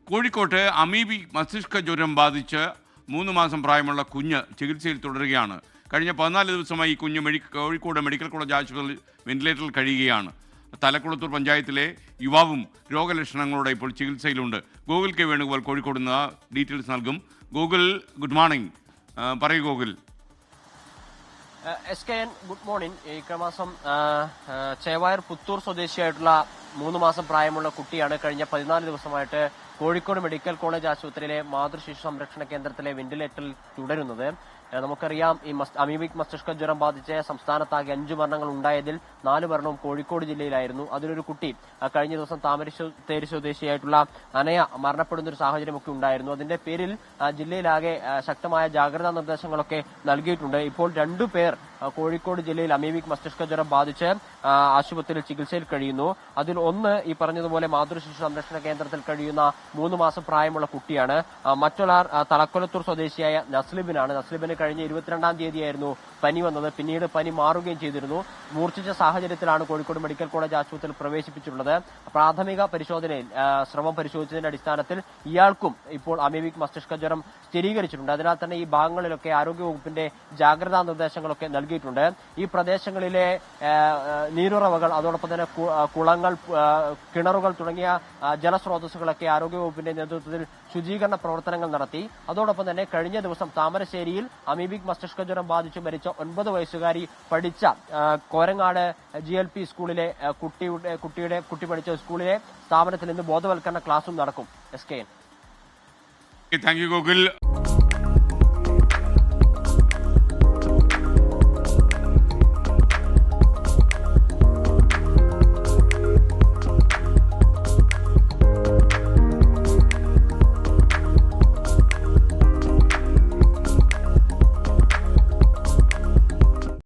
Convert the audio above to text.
കോഴിക്കോട്ട് അമീബി മസ്തിഷ്ക ജ്വരം ബാധിച്ച് 3 മാസം പ്രായമുള്ള കുഞ്ഞ് ചികിത്സയിൽ തുടരുകയാണ്. കഴിഞ്ഞ 14 ദിവസമായി ഈ കുഞ്ഞ് കോഴിക്കോട് മെഡിക്കൽ കോളേജ് ആശുപത്രിയിൽ വെന്റിലേറ്ററിൽ കഴിയുകയാണ്. തലക്കുളത്തൂർ പഞ്ചായത്തിലെ യുവാവും രോഗലക്ഷണങ്ങളോടെ ഇപ്പോൾ ചികിത്സയിലുണ്ട്. ഗോകുൽ കെ വേണുഗോപാൽ കോഴിക്കോട് നിന്ന് ഡീറ്റെയിൽസ് നൽകും. Gokul, good morning. പറയൂ ഗോകുൽ. SKN good morning. ഇക്കമാസം ചേവായൂർ പുത്തൂർ സ്വദേശിയായിട്ടുള്ള 3 മാസം പ്രായമുള്ള കുട്ടിയാണ് കഴിഞ്ഞ 14 ദിവസമായിട്ട് കോഴിക്കോട് മെഡിക്കൽ കോളേജ് ആശുപത്രിയിലെ മാതൃശിശു സംരക്ഷണ കേന്ദ്രത്തിലെ വെന്റിലേറ്ററിൽ തുടരുന്നത്. നമുക്കറിയാം, ഈ അമീബിക് മസ്തിഷ്ക ജ്വരം ബാധിച്ച് സംസ്ഥാനത്താകെ 5 മരണങ്ങൾ ഉണ്ടായതിൽ 4 മരണവും കോഴിക്കോട് ജില്ലയിലായിരുന്നു. അതിലൊരു കുട്ടി കഴിഞ്ഞ ദിവസം താമരശ്ശേരി സ്വദേശിയായിട്ടുള്ള അനയ മരണപ്പെടുന്ന ഒരു സാഹചര്യമൊക്കെ ഉണ്ടായിരുന്നു. അതിന്റെ പേരിൽ ജില്ലയിലാകെ ശക്തമായ ജാഗ്രതാ നിർദ്ദേശങ്ങളൊക്കെ നൽകിയിട്ടുണ്ട്. ഇപ്പോൾ 2 പേർ കോഴിക്കോട് ജില്ലയിൽ അമീബിക് മസ്തിഷ്ക ജ്വരം ബാധിച്ച് ആശുപത്രിയിൽ ചികിത്സയിൽ കഴിയുന്നു. അതിൽ ഒന്ന് ഈ പറഞ്ഞതുപോലെ മാതൃശിശു സംരക്ഷണ കേന്ദ്രത്തിൽ കഴിയുന്ന 3 മാസം പ്രായമുള്ള കുട്ടിയാണ്. മറ്റൊരാൾ തലക്കുളത്തൂർ സ്വദേശിയായ നസ്ലിബിനാണ്. നസ്ലിബിന് കഴിഞ്ഞ 22-ാം തീയതിയായിരുന്നു പനി വന്നത്. പിന്നീട് പനി മാറുകയും ചെയ്തിരുന്നു. മൂർച്ഛിച്ച സാഹചര്യത്തിലാണ് കോഴിക്കോട് മെഡിക്കൽ കോളേജ് ആശുപത്രിയിൽ പ്രവേശിപ്പിച്ചിട്ടുള്ളത്. പ്രാഥമിക പരിശോധനയിൽ സ്രവം പരിശോധിച്ചതിന്റെ അടിസ്ഥാനത്തിൽ ഇയാൾക്കും ഇപ്പോൾ അമീബിക് മസ്തിഷ്ക ജ്വരം സ്ഥിരീകരിച്ചിട്ടുണ്ട്. അതിനാൽ തന്നെ ഈ ഭാഗങ്ങളിലൊക്കെ ആരോഗ്യവകുപ്പിന്റെ ജാഗ്രതാ നിർദ്ദേശങ്ങളൊക്കെ നൽകിയിട്ടുണ്ട്. ഈ പ്രദേശങ്ങളിലെ നീരുറവകൾ, അതോടൊപ്പം തന്നെ കുളങ്ങൾ, കിണറുകൾ തുടങ്ങിയ ജലസ്രോതസ്സുകളൊക്കെ ആരോഗ്യവകുപ്പിന്റെ നേതൃത്വത്തിൽ ശുചീകരണ പ്രവർത്തനങ്ങൾ നടത്തി. അതോടൊപ്പം തന്നെ കഴിഞ്ഞ ദിവസം താമരശ്ശേരിയിൽ അമീബിക് മസ്തിഷ്ക ജ്വരം ബാധിച്ചു മരിച്ച 9 വയസ്സുകാരി പഠിച്ച കോരങ്ങാട് GLP സ്കൂളിലെ കുട്ടി പഠിച്ച സ്കൂളിലെ സ്ഥാപനത്തിൽ ഇന്ന് ബോധവൽക്കരണ ക്ലാസും നടക്കും. SKN. Thank you Gokul.